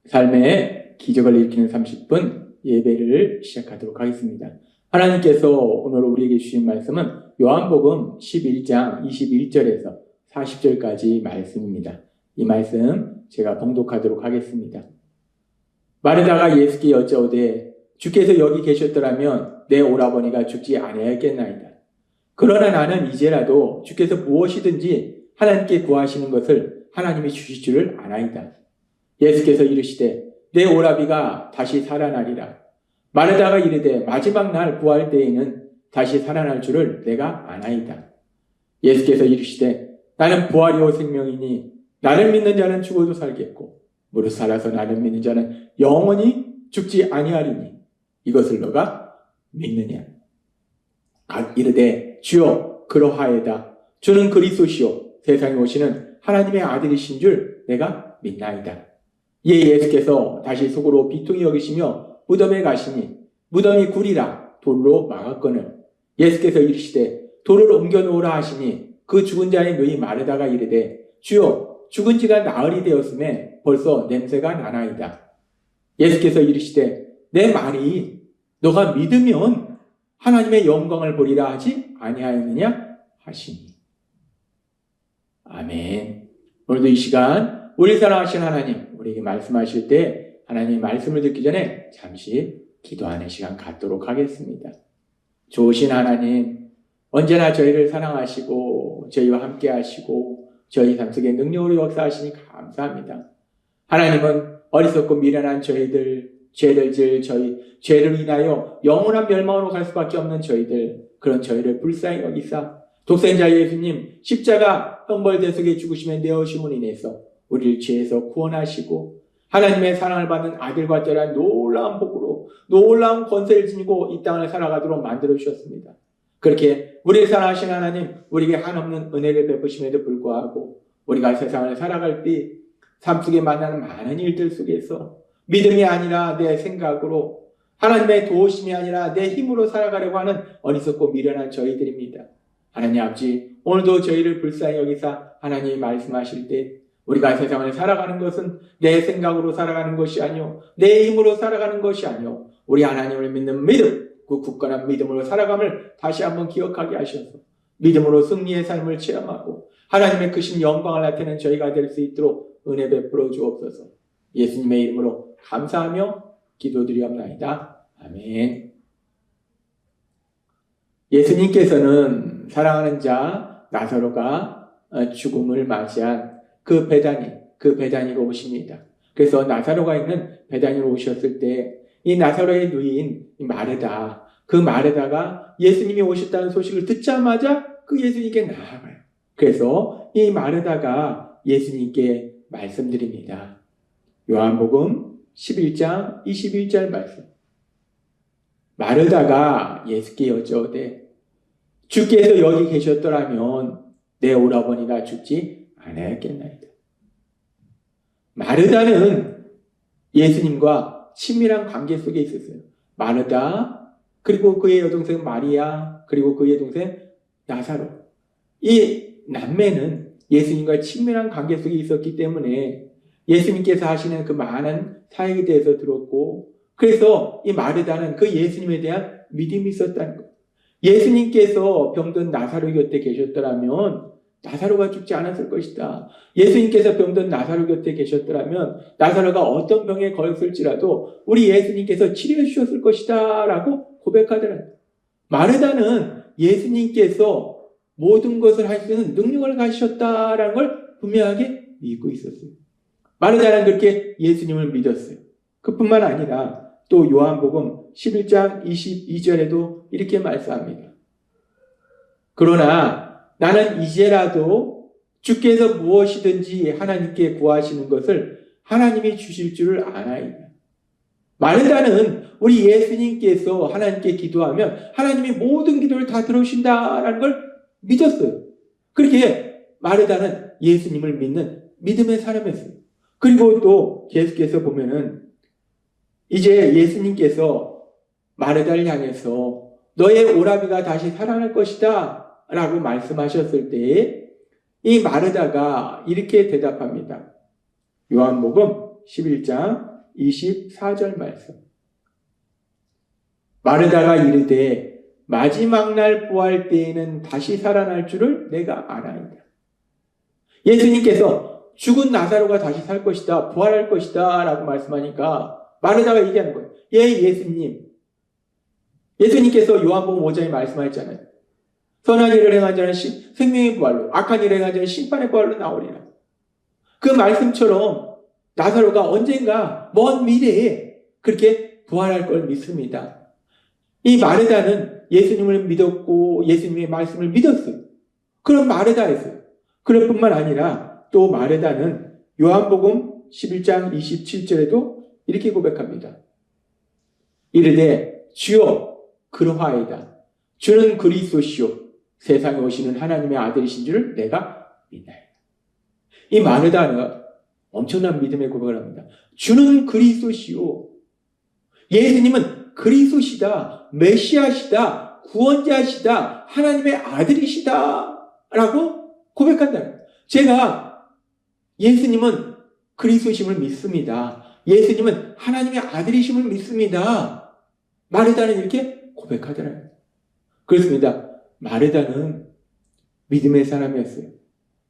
삶의 기적을 일으키는 30분 예배를 시작하도록 하겠습니다. 하나님께서 오늘 우리에게 주신 말씀은 요한복음 11장 21절에서 40절까지 말씀입니다. 이 말씀 제가 봉독하도록 하겠습니다. 마르다가 예수께 여짜오되 주께서 여기 계셨더라면 내 오라버니가 죽지 아니하였겠나이다. 그러나 나는 이제라도 주께서 무엇이든지 하나님께 구하시는 것을 하나님이 주실 줄을 아나이다. 예수께서 이르시되 내 오라비가 다시 살아나리라. 마르다가 이르되 마지막 날 부활 때에는 다시 살아날 줄을 내가 아나이다. 예수께서 이르시되 나는 부활이요 생명이니 나를 믿는 자는 죽어도 살겠고 무릇 살아서 나를 믿는 자는 영원히 죽지 아니하리니 이것을 너가 믿느냐. 이르되 주여 그러하에다. 주는 그리스도시요 세상에 오시는 하나님의 아들이신 줄 내가 믿나이다. 이에 예수께서 다시 속으로 비통히 여기시며 무덤에 가시니 무덤이 굴이라 돌로 막았거늘 예수께서 이르시되 돌을 옮겨 놓으라 하시니 그 죽은 자의 누이 마르다가 이르되 주여 죽은 지가 나흘이 되었음에 벌써 냄새가 나나이다. 예수께서 이르시되 내 말이 너가 믿으면 하나님의 영광을 보리라 하지 아니하였느냐 하시니. 아멘. 오늘도 이 시간 우리 사랑하신 하나님 우리에게 말씀하실 때 하나님의 말씀을 듣기 전에 잠시 기도하는 시간 갖도록 하겠습니다. 좋으신 하나님 언제나 저희를 사랑하시고 저희와 함께 하시고 저희 삶 속에 능력으로 역사하시니 감사합니다. 하나님은 어리석고 미련한 저희들 죄를 지을 죄를 인하여 영원한 멸망으로 갈 수밖에 없는 그런 저희를 불쌍히 여기사 독생자 예수님 십자가 형벌대속에 죽으심에 내어오심으로 인해서 우리를 죄에서 구원하시고 하나님의 사랑을 받는 아들과 딸한 놀라운 복으로 놀라운 권세를 지니고 이 땅을 살아가도록 만들어주셨습니다. 그렇게 우리를 사랑하신 하나님 우리에게 한없는 은혜를 베푸심에도 불구하고 우리가 세상을 살아갈 때 삶 속에 만나는 많은 일들 속에서 믿음이 아니라 내 생각으로 하나님의 도우심이 아니라 내 힘으로 살아가려고 하는 어리석고 미련한 저희들입니다. 하나님 아버지 오늘도 저희를 불쌍히 여기사 하나님이 말씀하실 때 우리가 세상을 살아가는 것은 내 생각으로 살아가는 것이 아니요 내 힘으로 살아가는 것이 아니요 우리 하나님을 믿는 믿음 그 굳건한 믿음으로 살아감을 다시 한번 기억하게 하셔서 믿음으로 승리의 삶을 체험하고 하나님의 크신 영광을 나타내는 저희가 될 수 있도록 은혜 베풀어 주옵소서. 예수님의 이름으로 감사하며 기도드리옵나이다. 아멘. 예수님께서는 사랑하는 자 나사로가 죽음을 맞이한 그 베다니로 오십니다. 그래서 나사로가 있는 베다니로 오셨을 때 이 나사로의 누이인 마르다, 그 마르다가 예수님이 오셨다는 소식을 듣자마자 그 예수님께 나아가요. 그래서 이 마르다가 예수님께 말씀드립니다. 요한복음 11장 21절 말씀. 마르다가 예수께 여짜오되 주께서 여기 계셨더라면 내 오라버니가 죽지 않았겠나이다. 마르다는 예수님과 친밀한 관계 속에 있었어요. 마르다 그리고 그의 여동생 마리아 그리고 그의 동생 나사로 이 남매는 예수님과 친밀한 관계 속에 있었기 때문에 예수님께서 하시는 그 많은 사역에 대해서 들었고 그래서 이 마르다는 그 예수님에 대한 믿음이 있었다는 거예요. 예수님께서 병든 나사로 곁에 계셨더라면 나사로가 죽지 않았을 것이다. 예수님께서 병든 나사로 곁에 계셨더라면 나사로가 어떤 병에 걸렸을지라도 우리 예수님께서 치료해 주셨을 것이다 라고 고백하더라고요. 마르다는 예수님께서 모든 것을 할 수 있는 능력을 가지셨다라는 걸 분명하게 믿고 있었어요. 마르다는 그렇게 예수님을 믿었어요. 그뿐만 아니라 또 요한복음 11장 22절에도 이렇게 말씀합니다. 그러나 나는 이제라도 주께서 무엇이든지 하나님께 구하시는 것을 하나님이 주실 줄을 아나이다. 마르다는 우리 예수님께서 하나님께 기도하면 하나님이 모든 기도를 다 들어주신다라는 걸 믿었어요. 그렇게 마르다는 예수님을 믿는 믿음의 사람이었어요. 그리고 또 계속해서 보면은 이제 예수님께서 마르다를 향해서 너의 오라비가 다시 살아날 것이다 라고 말씀하셨을 때 이 마르다가 이렇게 대답합니다. 요한복음 11장 24절 말씀. 마르다가 이르되 마지막 날 부활 때에는 다시 살아날 줄을 내가 아나이다. 예수님께서 죽은 나사로가 다시 살 것이다, 부활할 것이다 라고 말씀하니까 마르다가 얘기하는 거예요. 예수님. 예수님께서 요한복음 5장에 말씀하셨잖아요. 선한 일을 행한 자는 생명의 부활로, 악한 일을 행한 자는 심판의 부활로 나오리라. 그 말씀처럼 나사로가 언젠가 먼 미래에 그렇게 부활할 걸 믿습니다. 이 마르다는 예수님을 믿었고 예수님의 말씀을 믿었어요. 그런 마르다였어요. 그럴 뿐만 아니라 또 마르다는 요한복음 11장 27절에도 이렇게 고백합니다. 이르되 주여 그러하이다. 주는 그리스도시요 세상에 오시는 하나님의 아들이신 줄을 내가 믿나이다. 이 마르다는 엄청난 믿음의 고백을 합니다. 주는 그리스도시요. 예수님은 그리스도시다, 메시아시다, 구원자시다, 하나님의 아들이시다 라고 고백한다. 제가 예수님은 그리스도심을 믿습니다. 예수님은 하나님의 아들이심을 믿습니다. 마르다는 이렇게 고백하더라고요. 그렇습니다. 마르다는 믿음의 사람이었어요.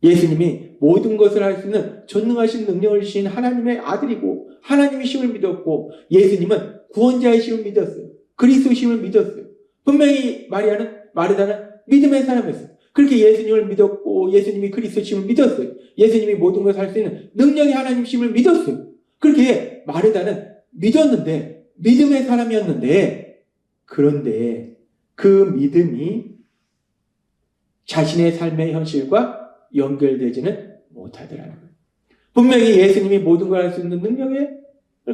예수님이 모든 것을 할 수 있는 전능하신 능력을 주신 하나님의 아들이고 하나님이심을 믿었고 예수님은 구원자이심을 믿었어요. 그리스도심을 믿었어요. 분명히 마르다는 믿음의 사람이었어요. 그렇게 예수님을 믿었고 예수님이 그리스도심을 믿었어요. 예수님이 모든 것을 할 수 있는 능력이 하나님이심을 믿었어요. 그렇게 마르다는 믿었는데 믿음의 사람이었는데 그런데 그 믿음이 자신의 삶의 현실과 연결되지는 못하더라는 거예요. 분명히 예수님이 모든 걸 할 수 있는 능력을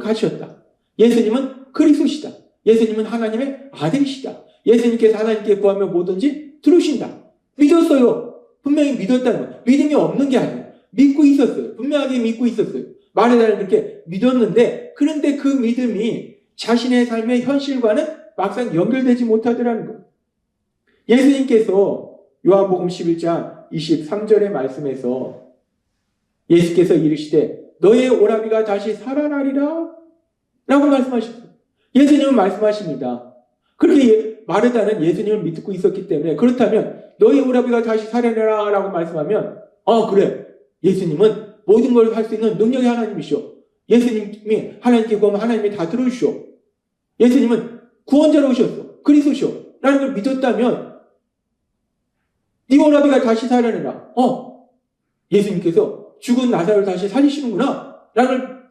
가지셨다. 예수님은 그리스도시다. 예수님은 하나님의 아들이시다. 예수님께서 하나님께 구하면 뭐든지 들으신다. 믿었어요. 분명히 믿었다는 거예요. 믿음이 없는 게 아니에요. 믿고 있었어요. 분명하게 믿고 있었어요. 마르다는 그렇게 믿었는데 그런데 그 믿음이 자신의 삶의 현실과는 막상 연결되지 못하더라는 거예요. 예수님께서 요한복음 11장 23절의 말씀에서 예수께서 이르시되 너의 오라비가 다시 살아나리라 라고 말씀하셨어요. 예수님은 말씀하십니다. 그렇게 마르다는 예수님을 믿고 있었기 때문에 그렇다면 너의 오라비가 다시 살아나라 라고 말씀하면 그래. 예수님은 모든 걸 할 수 있는 능력의 하나님이시오. 예수님이 하나님께 구하면 하나님이 다 들어주시오. 예수님은 구원자로 오셨어. 그리스도시오. 라는 걸 믿었다면 네 오라비가 다시 살아내라. 예수님께서 죽은 나사로를 다시 살리시는구나. 라는 걸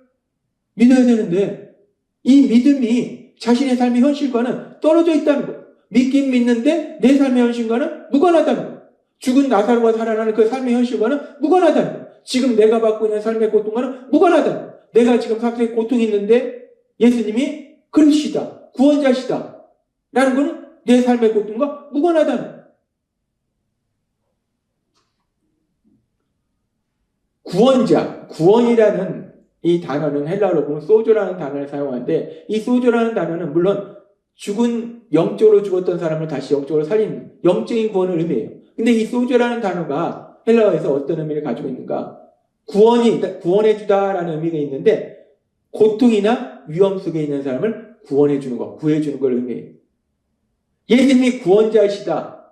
믿어야 되는데 이 믿음이 자신의 삶의 현실과는 떨어져 있다는 거예요. 믿긴 믿는데 내 삶의 현실과는 무관하다는 거예요. 죽은 나사로가 살아나는 그 삶의 현실과는 무관하다는 거예요. 지금 내가 받고 있는 삶의 고통과는 무관하다는 거예요. 내가 지금 삶의 고통이 있는데 예수님이 그리스도시다. 구원자시다. 라는 것은 내 삶의 고통과 무관하다는 거예요. 구원자, 구원이라는 이 단어는 헬라어로 보면 소조라는 단어를 사용하는데 이 소조라는 단어는 물론 영적으로 죽었던 사람을 다시 영적으로 살리는 영적인 구원을 의미해요. 근데 이 소조라는 단어가 헬라어에서 어떤 의미를 가지고 있는가? 구원해주다라는 의미가 있는데 고통이나 위험 속에 있는 사람을 구원해주는 것, 구해주는 걸 의미해요. 예수님이 구원자이시다.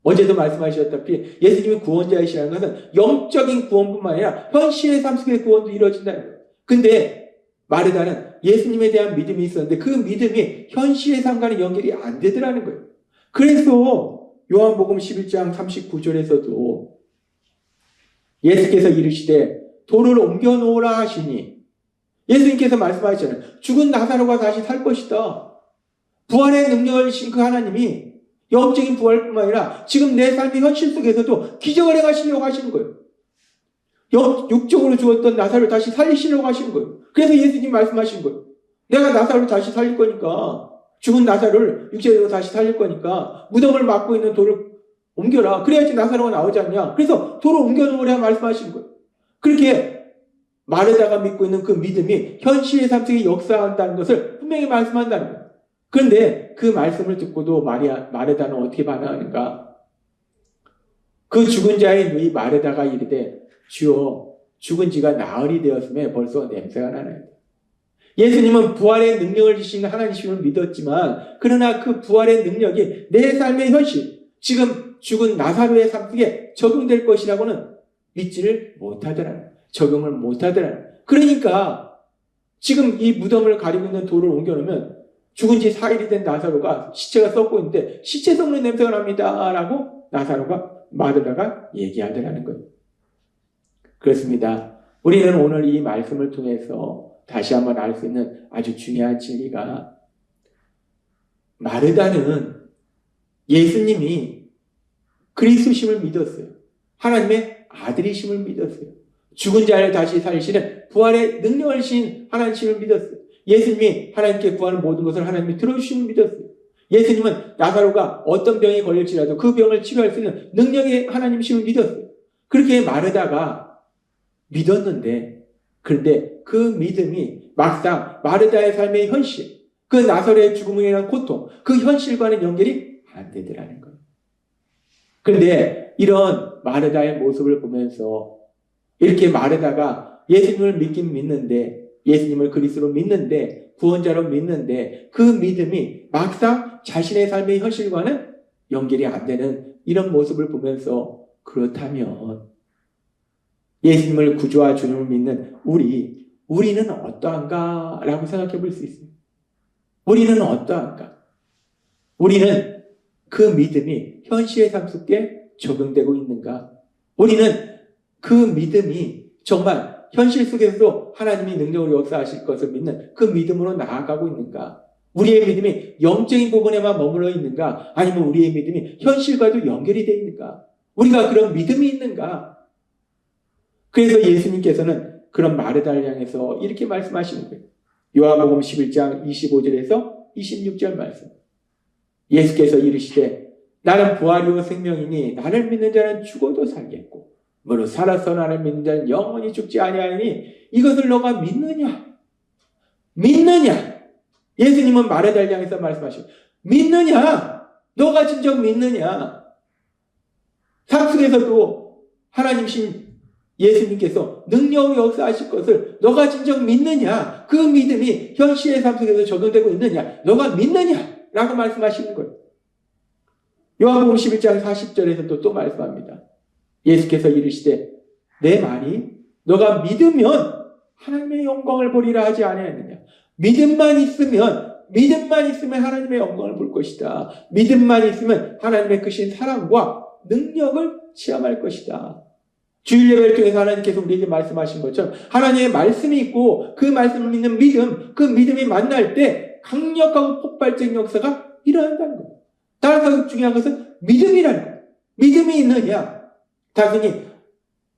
어제도 말씀하셨다시피 예수님이 구원자이시라는 것은 영적인 구원뿐만 아니라 현실의 삶 속의 구원도 이루어진다는 거예요. 근데 마르다는 예수님에 대한 믿음이 있었는데 그 믿음이 현실의 삶과는 연결이 안 되더라는 거예요. 그래서 요한복음 11장 39절에서도 예수께서 이르시되 돌을 옮겨 놓으라 하시니 예수님께서 말씀하셨잖아요. 죽은 나사로가 다시 살 것이다. 부활의 능력을 주신 그 하나님이 영적인 부활뿐만 아니라 지금 내 삶의 현실 속에서도 기적을 행하시려고 하시는 거예요. 육적으로 죽었던 나사로를 다시 살리시려고 하시는 거예요. 그래서 예수님 말씀하신 거예요. 내가 나사로를 다시 살릴 거니까 죽은 나사로를 육체적으로 다시 살릴 거니까 무덤을 막고 있는 돌을 옮겨라. 그래야지 나사로가 나오지 않냐. 그래서 돌을 옮겨놓으라 말씀하신 거예요. 그렇게 마르다가 믿고 있는 그 믿음이 현실의 삶 속에 역사한다는 것을 분명히 말씀한다는 거예요. 그런데 그 말씀을 듣고도 마르다는 어떻게 반응하는가? 그 죽은 자의 누이 마르다가 이르되 주여 죽은 지가 나흘이 되었음에 벌써 냄새가 나나이다. 예수님은 부활의 능력을 주시는 하나님이심을 믿었지만 그러나 그 부활의 능력이 내 삶의 현실, 지금 죽은 나사로의 삶 속에 적용될 것이라고는 믿지를 못하더라. 적용을 못하더라. 그러니까 지금 이 무덤을 가리고 있는 돌을 옮겨놓으면 죽은 지 4일이 된 나사로가 시체가 썩고 있는데 시체 썩는 냄새가 납니다 라고 나사로가 마들라가 얘기하더라는 거예요. 그렇습니다. 우리는 오늘 이 말씀을 통해서 다시 한번 알 수 있는 아주 중요한 진리가, 마르다는 예수님이 그리스도심을 믿었어요. 하나님의 아들이심을 믿었어요. 죽은 자를 다시 살리시는 부활의 능력을 신 하나님이심을 믿었어요. 예수님이 하나님께 구하는 모든 것을 하나님이 들어주심을 믿었어요. 예수님은 나사로가 어떤 병이 걸릴지라도 그 병을 치료할 수 있는 능력의 하나님이심을 믿었어요. 그렇게 마르다가 믿었는데, 그런데 그 믿음이 막상 마르다의 삶의 현실, 그 나사로의 죽음에 대한 고통, 그 현실과는 연결이 안 되더라는 거예요. 그런데 이런 마르다의 모습을 보면서 이렇게 마르다가 예수님을 믿긴 믿는데, 예수님을 그리스도로 믿는데, 구원자로 믿는데 그 믿음이 막상 자신의 삶의 현실과는 연결이 안 되는 이런 모습을 보면서, 그렇다면 예수님을 구주와 주님을 믿는 우리는 어떠한가? 라고 생각해 볼 수 있습니다. 우리는 어떠한가? 우리는 그 믿음이 현실의 삶 속에 적용되고 있는가? 우리는 그 믿음이 정말 현실 속에서도 하나님이 능력으로 역사하실 것을 믿는 그 믿음으로 나아가고 있는가? 우리의 믿음이 영적인 부분에만 머물러 있는가? 아니면 우리의 믿음이 현실과도 연결이 되어 있는가? 우리가 그런 믿음이 있는가? 그래서 예수님께서는 그런 마르다를 향해서 이렇게 말씀하시는 거예요. 요한복음 11장 25절에서 26절 말씀. 예수께서 이르시되 나는 부활이요 생명이니 나를 믿는 자는 죽어도 살겠고 무릇 살아서 나를 믿는 자는 영원히 죽지 아니하니 이것을 너가 믿느냐? 믿느냐? 예수님은 마르다를 향해서 말씀하시고, 믿느냐? 너가 진정 믿느냐? 삶 속에서도 하나님이신 예수님께서 능력으로 역사하실 것을 너가 진정 믿느냐? 그 믿음이 현실의 삶 속에서 적용되고 있느냐? 너가 믿느냐? 라고 말씀하시는 거예요. 요한복음 11장 40절에서 또 말씀합니다. 예수께서 이르시되 내 말이 너가 믿으면 하나님의 영광을 보리라 하지 아니하느냐. 믿음만 있으면 하나님의 영광을 볼 것이다. 믿음만 있으면 하나님의 크신 사랑과 능력을 체험할 것이다. 주일 예배를 통해서 하나님께서 우리에게 말씀하신 것처럼 하나님의 말씀이 있고 그 말씀을 믿는 믿음, 그 믿음이 만날 때 강력하고 폭발적인 역사가 일어난다는 거예요. 따라서 중요한 것은 믿음이라는 거예요. 믿음이 있느냐? 단순히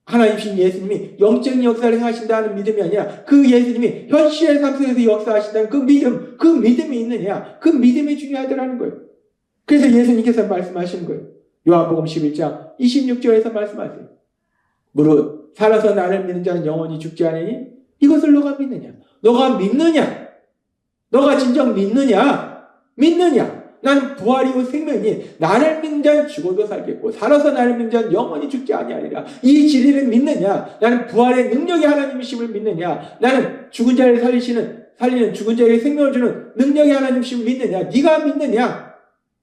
하나님이신 예수님이 영적인 역사를 하신다는 믿음이 아니라 그 예수님이 현실의 삶 속에서 역사하신다는 그 믿음이 있느냐? 그 믿음이 중요하더라는 거예요. 그래서 예수님께서 말씀하시는 거예요. 요한복음 11장 26절에서 말씀하세요. 무릇 살아서 나를 믿는 자는 영원히 죽지 않으니 이것을 너가 믿느냐? 너가 믿느냐? 너가 진정 믿느냐? 나는 부활이요 생명이니 나를 믿는 자는 죽어도 살겠고 살아서 나를 믿는 자는 영원히 죽지 아니하리라. 이 진리를 믿느냐? 나는 부활의 능력이 하나님이심을 믿느냐? 나는 죽은 자를 살리는 죽은 자에게 생명을 주는 능력이 하나님이심을 믿느냐? 네가 믿느냐?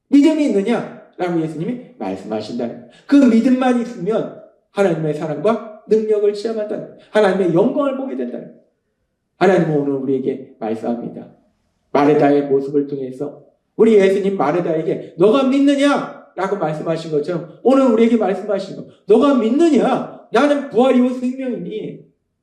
믿음이 있느냐? 라고 예수님이 말씀하신다는 거예요. 그 믿음만 있으면 하나님의 사랑과 능력을 체험한다는 거예요. 하나님의 영광을 보게 된다는 거예요. 하나님은 오늘 우리에게 말씀합니다. 마르다의 모습을 통해서 우리 예수님 마르다에게 너가 믿느냐? 라고 말씀하신 것처럼 오늘 우리에게 말씀하신 것, 너가 믿느냐? 나는 부활이요 생명이니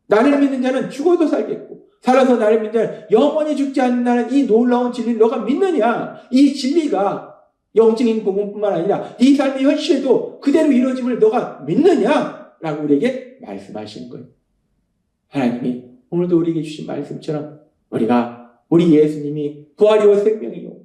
나를 믿는 자는 죽어도 살겠고 살아서 나를 믿는 자는 영원히 죽지 않는다는 이 놀라운 진리를 너가 믿느냐? 이 진리가 영적인 복음뿐만 아니라 네 삶의 현실에도 그대로 이루어짐을 너가 믿느냐? 라고 우리에게 말씀하시는 거예요. 하나님이 오늘도 우리에게 주신 말씀처럼 우리 예수님이 부활이요 생명이요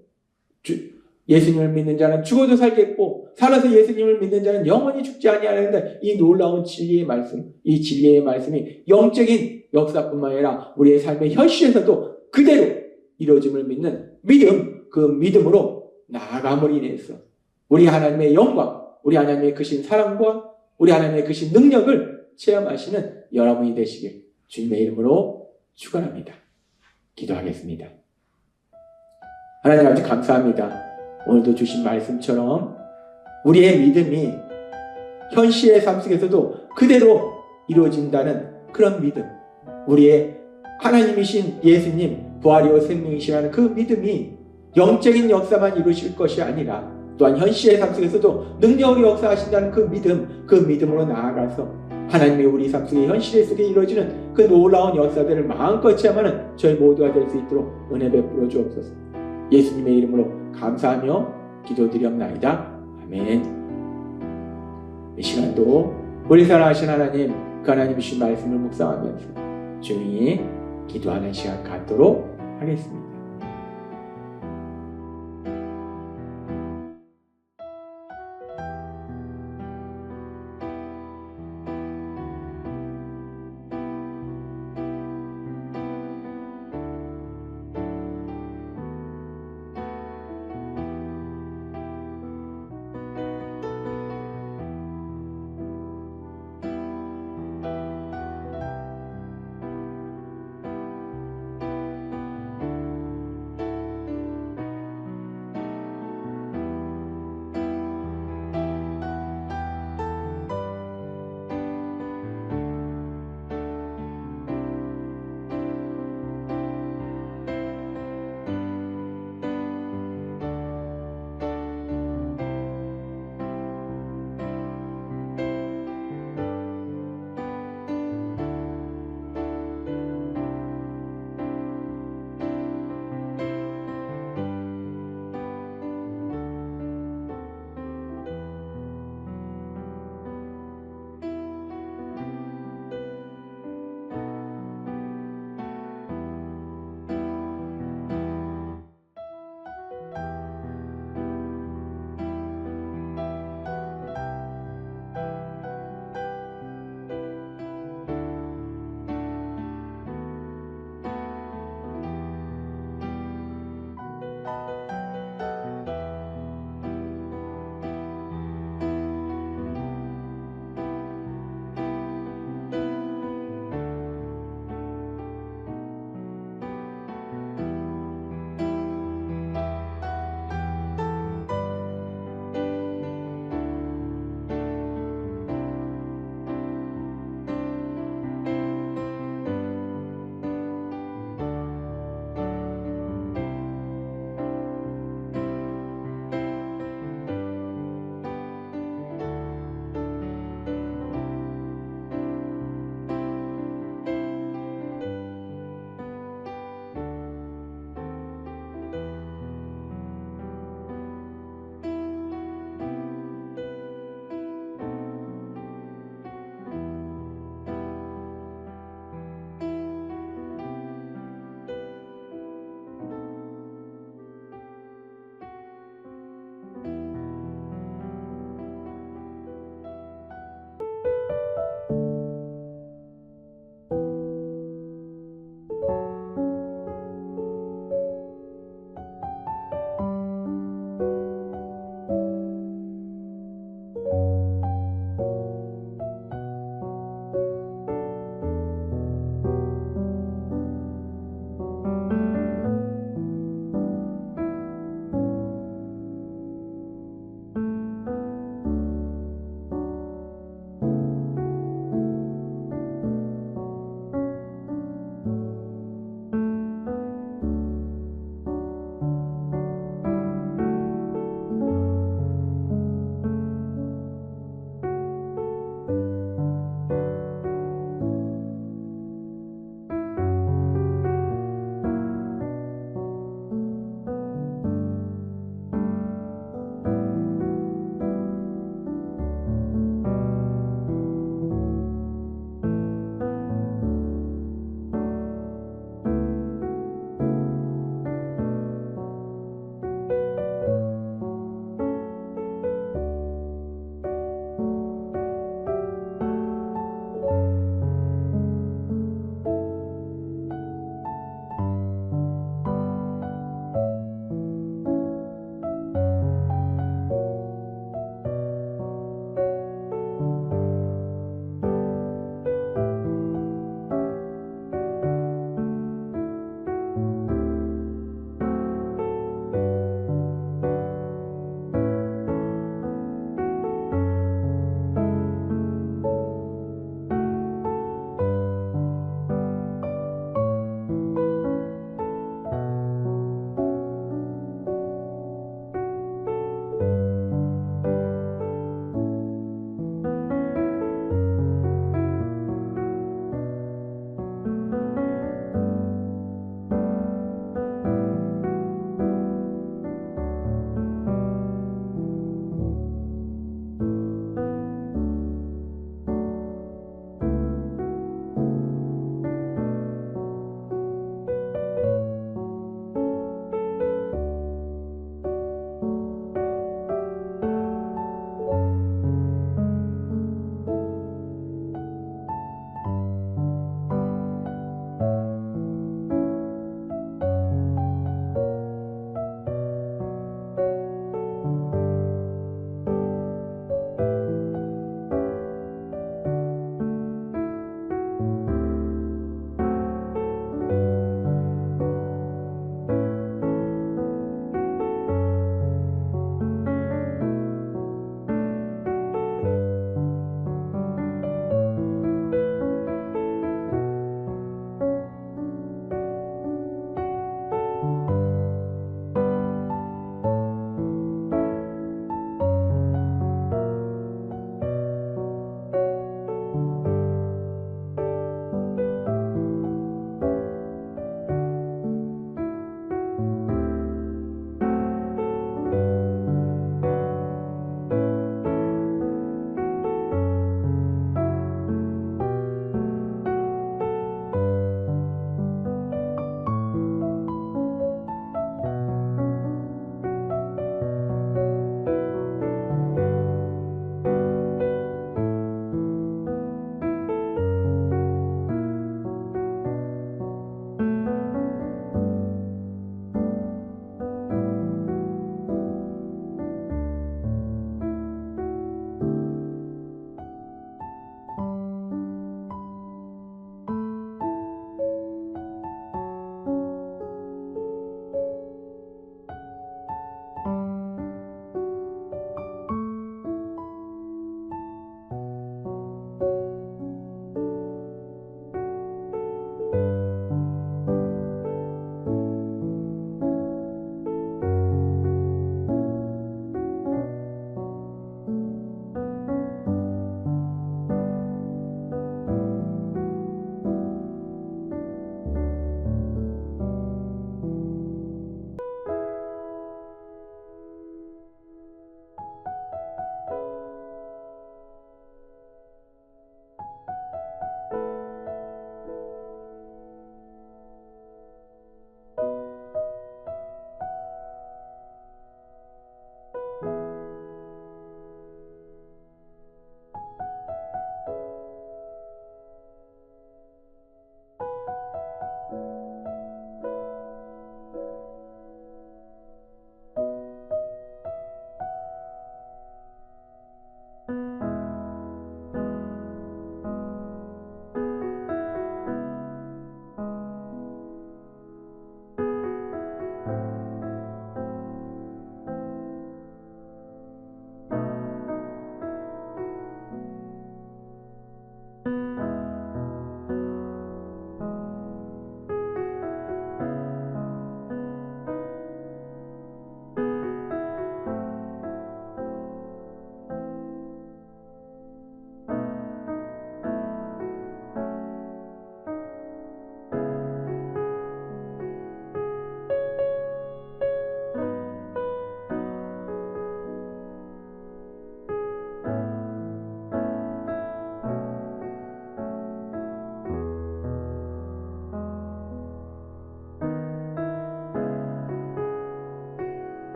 예수님을 믿는 자는 죽어도 살겠고 살아서 예수님을 믿는 자는 영원히 죽지 아니하는데 이 놀라운 진리의 말씀, 이 진리의 말씀이 영적인 역사뿐만 아니라 우리의 삶의 현실에서도 그대로 이루어짐을 믿는 믿음, 그 믿음으로 나아감을 인해서 우리 하나님의 영광, 우리 하나님의 크신 사랑과 우리 하나님의 크신 능력을 체험하시는 여러분이 되시길 주님의 이름으로 축원합니다. 기도하겠습니다. 하나님 아버지 감사합니다. 오늘도 주신 말씀처럼 우리의 믿음이 현실의 삶 속에서도 그대로 이루어진다는 그런 믿음, 우리의 하나님이신 예수님 부활이요 생명이시라는 그 믿음이 영적인 역사만 이루실 것이 아니라 또한 현실의 삶 속에서도 능력으로 역사하신다는 그 믿음, 그 믿음으로 나아가서 하나님의 우리 삶 속에 현실 속에 이루어지는 그 놀라운 역사들을 마음껏 체험하는 저희 모두가 될 수 있도록 은혜 베풀어 주옵소서. 예수님의 이름으로 감사하며 기도드리옵나이다. 아멘. 이 시간도 우리 사랑하신 하나님, 그 하나님 주신 말씀을 묵상하면서 조용히 기도하는 시간 갖도록 하겠습니다.